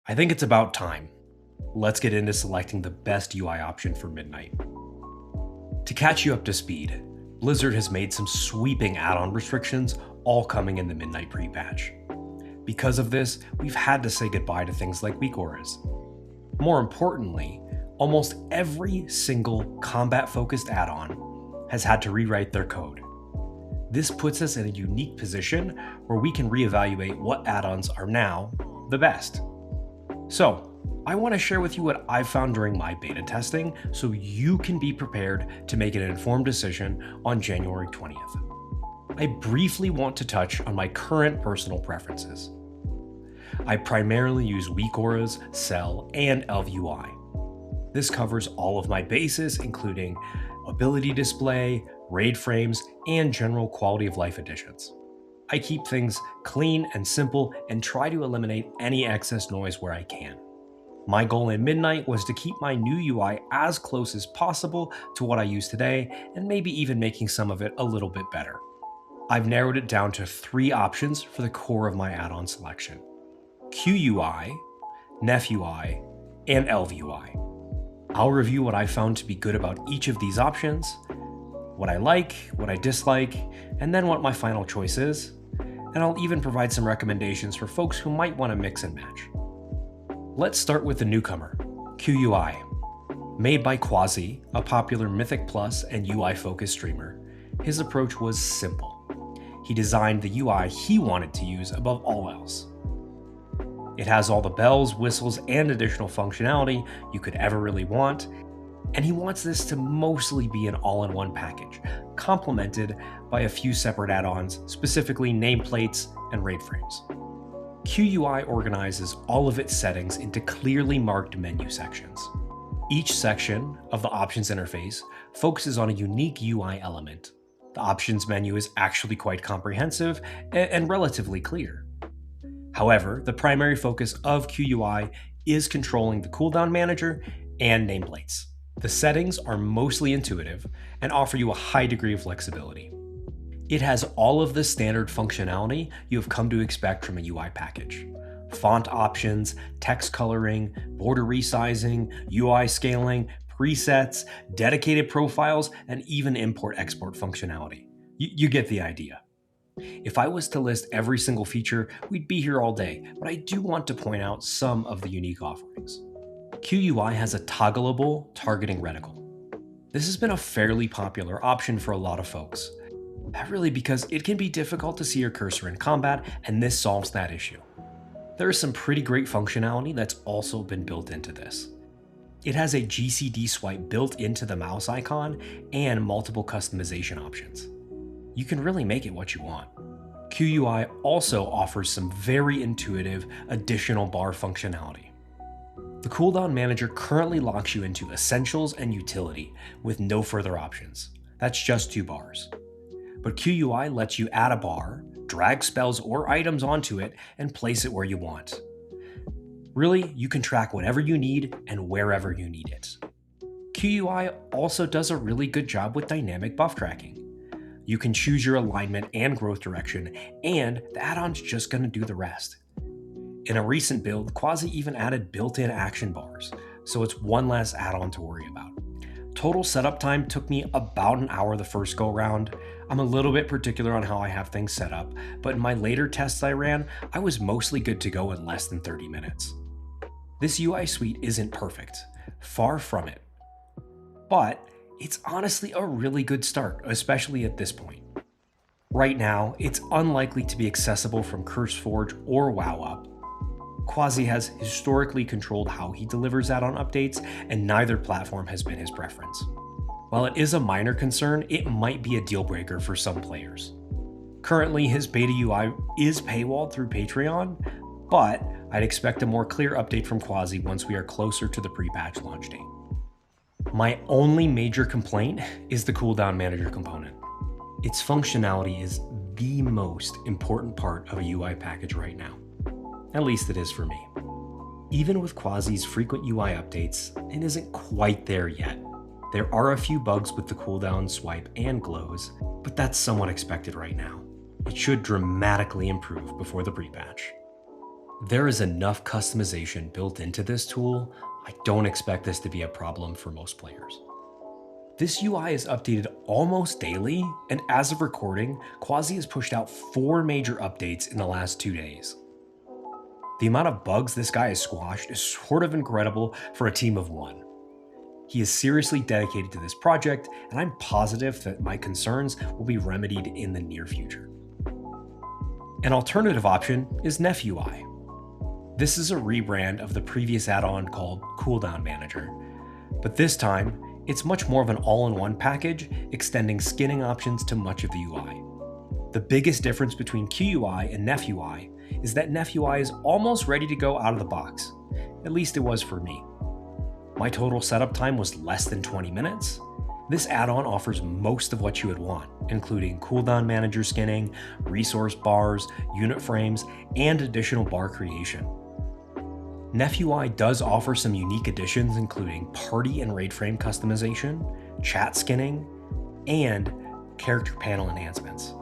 I think it's about time. Let's get into selecting the best UI option for Midnight. To catch you up to speed, Blizzard has made some sweeping add-on restrictions, all coming in the Midnight pre-patch. Because of this, we've had to say goodbye to things like WeakAuras. More importantly, almost every single combat-focused add-on has had to rewrite their code. This puts us in a unique position where we can reevaluate what add-ons are now the best. So, I want to share with you what I've found during my beta testing so you can be prepared to make an informed decision on January 20th. I briefly want to touch on my current personal preferences. I primarily use WeakAuras, Cell, and ElvUI. This covers all of my bases, including ability display, raid frames, and general quality of life additions. I keep things clean and simple and try to eliminate any excess noise where I can. My goal in Midnight was to keep my new UI as close as possible to what I use today, and maybe even making some of it a little bit better. I've narrowed it down to 3 options for the core of my add-on selection: QUI, NephUI, and ElvUI. I'll review what I found to be good about each of these options, what I like, what I dislike, and then what my final choice is, and I'll even provide some recommendations for folks who might want to mix and match. Let's start with the newcomer, QUI. Made by Quasi, a popular Mythic Plus and UI-focused streamer, his approach was simple. He designed the UI he wanted to use above all else. It has all the bells, whistles, and additional functionality you could ever really want, and he wants this to mostly be an all-in-one package, complemented by a few separate add-ons, specifically nameplates and raid frames. QUI organizes all of its settings into clearly marked menu sections. Each section of the options interface focuses on a unique UI element. The options menu is actually quite comprehensive and relatively clear. However, the primary focus of QUI is controlling the cooldown manager and nameplates. The settings are mostly intuitive and offer you a high degree of flexibility. It has all of the standard functionality you have come to expect from a UI package: font options, text coloring, border resizing, UI scaling, presets, dedicated profiles, and even import-export functionality. You get the idea. If I was to list every single feature, we'd be here all day, but I do want to point out some of the unique offerings. QUI has a toggleable targeting reticle. This has been a fairly popular option for a lot of folks. That really because it can be difficult to see your cursor in combat, and this solves that issue. There is some pretty great functionality that's also been built into this. It has a GCD swipe built into the mouse icon and multiple customization options. You can really make it what you want. QUI also offers some very intuitive additional bar functionality. The cooldown manager currently locks you into Essentials and Utility with no further options. That's just 2 bars. But QUI lets you add a bar, drag spells or items onto it, and place it where you want. Really, you can track whatever you need and wherever you need it. QUI also does a really good job with dynamic buff tracking. You can choose your alignment and growth direction, and the add-on's just going to do the rest. In a recent build, Quasi even added built-in action bars, so it's one less add-on to worry about. Total setup time took me about an hour the first go-round. I'm a little bit particular on how I have things set up, but in my later tests I ran, I was mostly good to go in less than 30 minutes. This UI suite isn't perfect, far from it, but it's honestly a really good start, especially at this point. Right now, it's unlikely to be accessible from CurseForge or WoWUp. Quasi has historically controlled how he delivers add-on updates, and neither platform has been his preference. While it is a minor concern, it might be a deal breaker for some players. Currently, his beta UI is paywalled through Patreon, but I'd expect a more clear update from Quasi once we are closer to the pre-patch launch date. My only major complaint is the cooldown manager component. Its functionality is the most important part of a UI package right now. At least it is for me. Even with Quasi's frequent UI updates, it isn't quite there yet. There are a few bugs with the cooldown, swipe, and glows, but that's somewhat expected right now. It should dramatically improve before the pre-patch. There is enough customization built into this tool, I don't expect this to be a problem for most players. This UI is updated almost daily, and as of recording, Quasi has pushed out 4 major updates in the last 2 days. The amount of bugs this guy has squashed is sort of incredible for a team of 1. He is seriously dedicated to this project, and I'm positive that my concerns will be remedied in the near future. An alternative option is NephUI. This is a rebrand of the previous add-on called Cooldown Manager, but this time, it's much more of an all-in-one package, extending skinning options to much of the UI. The biggest difference between QUI and NephUI is that NephUI is almost ready to go out of the box. At least it was for me. My total setup time was less than 20 minutes. This add-on offers most of what you would want, including cooldown manager skinning, resource bars, unit frames, and additional bar creation. NephUI does offer some unique additions, including party and raid frame customization, chat skinning, and character panel enhancements.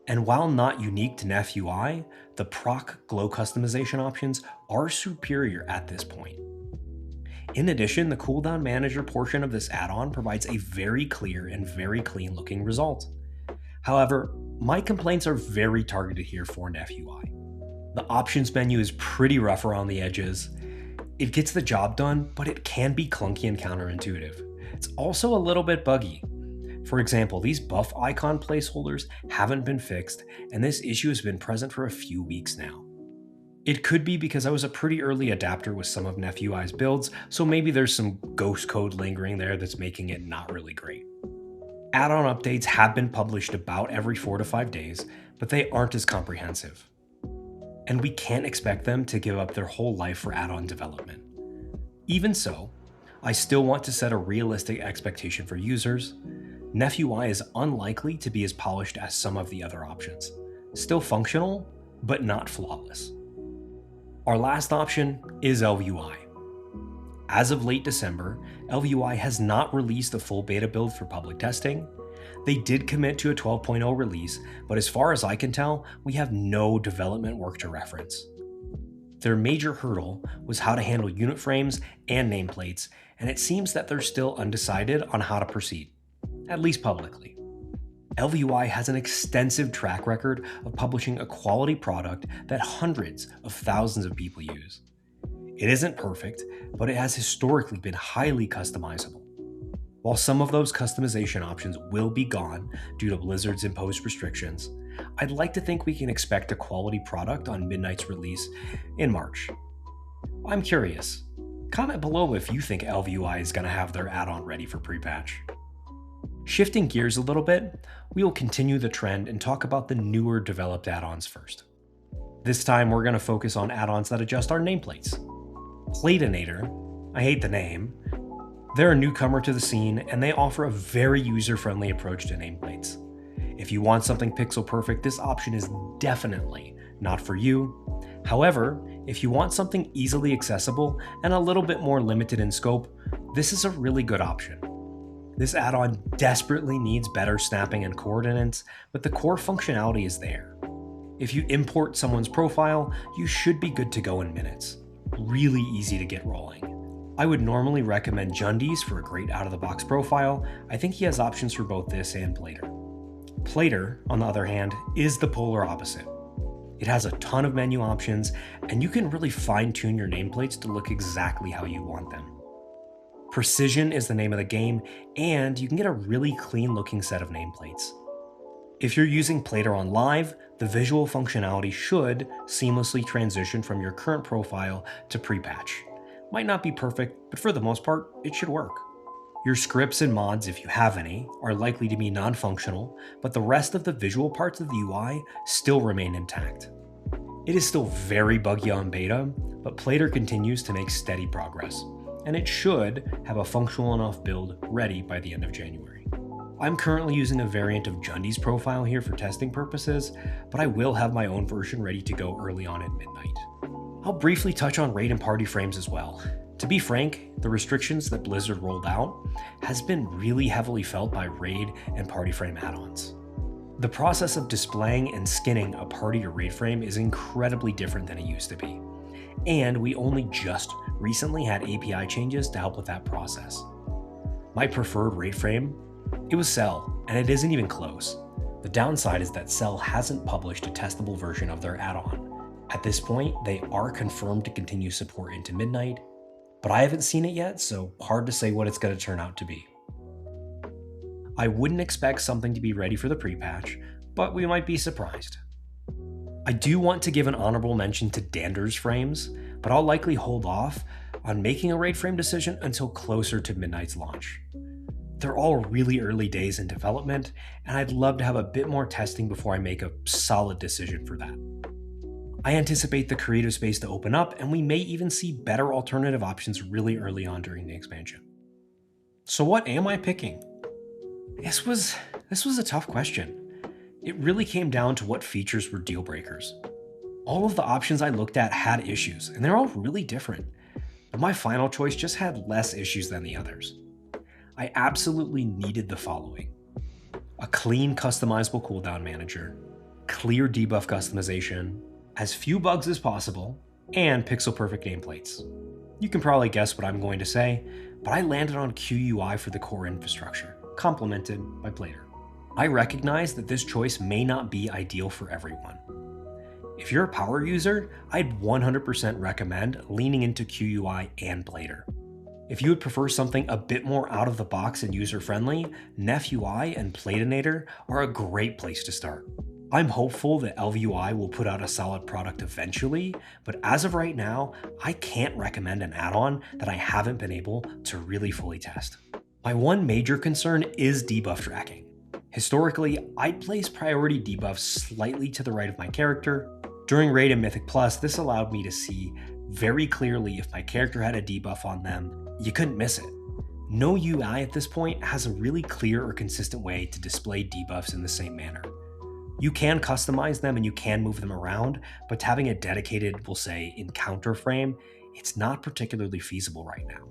And while not unique to NephUI, the proc glow customization options are superior at this point. In addition, the cooldown manager portion of this add-on provides a very clear and very clean looking result. However, my complaints are very targeted here for NephUI. The options menu is pretty rough around the edges. It gets the job done, but it can be clunky and counterintuitive. It's also a little bit buggy. For example, these buff icon placeholders haven't been fixed, and this issue has been present for a few weeks now. It could be because I was a pretty early adapter with some of NephUI's builds, so maybe there's some ghost code lingering there that's making it not really great. Add-on updates have been published about every 4 to 5 days, but they aren't as comprehensive. And we can't expect them to give up their whole life for add-on development. Even so, I still want to set a realistic expectation for users. NephUI is unlikely to be as polished as some of the other options. Still functional, but not flawless. Our last option is ElvUI. As of late December, ElvUI has not released a full beta build for public testing. They did commit to a 12.0 release, but as far as I can tell, we have no development work to reference. Their major hurdle was how to handle unit frames and nameplates, and it seems that they're still undecided on how to proceed, at least publicly. ElvUI has an extensive track record of publishing a quality product that hundreds of thousands of people use. It isn't perfect, but it has historically been highly customizable. While some of those customization options will be gone due to Blizzard's imposed restrictions, I'd like to think we can expect a quality product on Midnight's release in March. I'm curious. Comment below if you think ElvUI is going to have their add-on ready for pre-patch. Shifting gears a little bit, we will continue the trend and talk about the newer developed add-ons first. This time we're going to focus on add-ons that adjust our nameplates. Platynator, I hate the name, they're a newcomer to the scene and they offer a very user-friendly approach to nameplates. If you want something pixel perfect, this option is definitely not for you. However, if you want something easily accessible and a little bit more limited in scope, this is a really good option. This add-on desperately needs better snapping and coordinates, but the core functionality is there. If you import someone's profile, you should be good to go in minutes. Really easy to get rolling. I would normally recommend Jundi's for a great out-of-the-box profile. I think he has options for both this and Plater. Plater, on the other hand, is the polar opposite. It has a ton of menu options, and you can really fine-tune your nameplates to look exactly how you want them. Precision is the name of the game, and you can get a really clean-looking set of nameplates. If you're using Plater on Live, the visual functionality should seamlessly transition from your current profile to pre-patch. Might not be perfect, but for the most part, it should work. Your scripts and mods, if you have any, are likely to be non-functional, but the rest of the visual parts of the UI still remain intact. It is still very buggy on beta, but Plater continues to make steady progress, and it should have a functional enough build ready by the end of January. I'm currently using a variant of Jundi's profile here for testing purposes, but I will have my own version ready to go early on at midnight. I'll briefly touch on raid and party frames as well. To be frank, the restrictions that Blizzard rolled out has been really heavily felt by raid and party frame add-ons. The process of displaying and skinning a party or raid frame is incredibly different than it used to be, and we only just recently had API changes to help with that process. My preferred raid frame? It was Cell, and it isn't even close. The downside is that Cell hasn't published a testable version of their add-on. At this point, they are confirmed to continue support into midnight, but I haven't seen it yet, so hard to say what it's going to turn out to be. I wouldn't expect something to be ready for the pre-patch, but we might be surprised. I do want to give an honorable mention to Dander's frames, but I'll likely hold off on making a raid frame decision until closer to Midnight's launch. They're all really early days in development, and I'd love to have a bit more testing before I make a solid decision for that. I anticipate the creative space to open up, and we may even see better alternative options really early on during the expansion. So what am I picking? This was a tough question. It really came down to what features were deal breakers. All of the options I looked at had issues, and they're all really different, but my final choice just had less issues than the others. I absolutely needed the following: a clean customizable cooldown manager, clear debuff customization, as few bugs as possible, and pixel perfect nameplates. You can probably guess what I'm going to say, but I landed on QUI for the core infrastructure, complemented by Plater. I recognize that this choice may not be ideal for everyone. If you're a power user, I'd 100% recommend leaning into QUI and Plater. If you would prefer something a bit more out of the box and user-friendly, NephUI and Platynator are a great place to start. I'm hopeful that ElvUI will put out a solid product eventually, but as of right now, I can't recommend an add-on that I haven't been able to really fully test. My one major concern is debuff tracking. Historically, I'd place priority debuffs slightly to the right of my character. During Raid and Mythic Plus, this allowed me to see very clearly if my character had a debuff on them. You couldn't miss it. No UI at this point has a really clear or consistent way to display debuffs in the same manner. You can customize them and you can move them around, but having a dedicated, we'll say, encounter frame, it's not particularly feasible right now.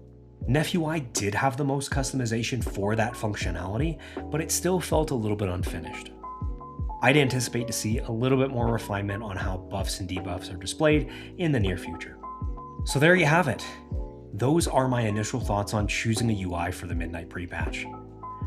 NephUI did have the most customization for that functionality, but it still felt a little bit unfinished. I'd anticipate to see a little bit more refinement on how buffs and debuffs are displayed in the near future. So there you have it. Those are my initial thoughts on choosing a UI for the Midnight pre-patch.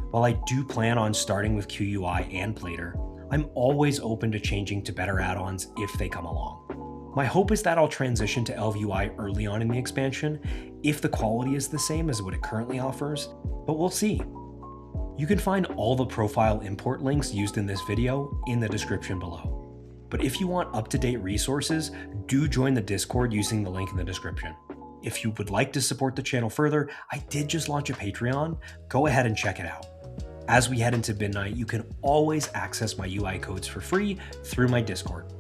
While I do plan on starting with QUI and Plater, I'm always open to changing to better add-ons if they come along. My hope is that I'll transition to ElvUI early on in the expansion if the quality is the same as what it currently offers, but we'll see. You can find all the profile import links used in this video in the description below. But if you want up-to-date resources, do join the Discord using the link in the description. If you would like to support the channel further, I did just launch a Patreon. Go ahead and check it out. As we head into midnight, you can always access my UI codes for free through my Discord.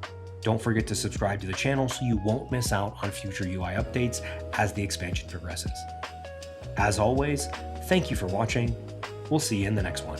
Don't forget to subscribe to the channel so you won't miss out on future UI updates as the expansion progresses. As always, thank you for watching. We'll see you in the next one.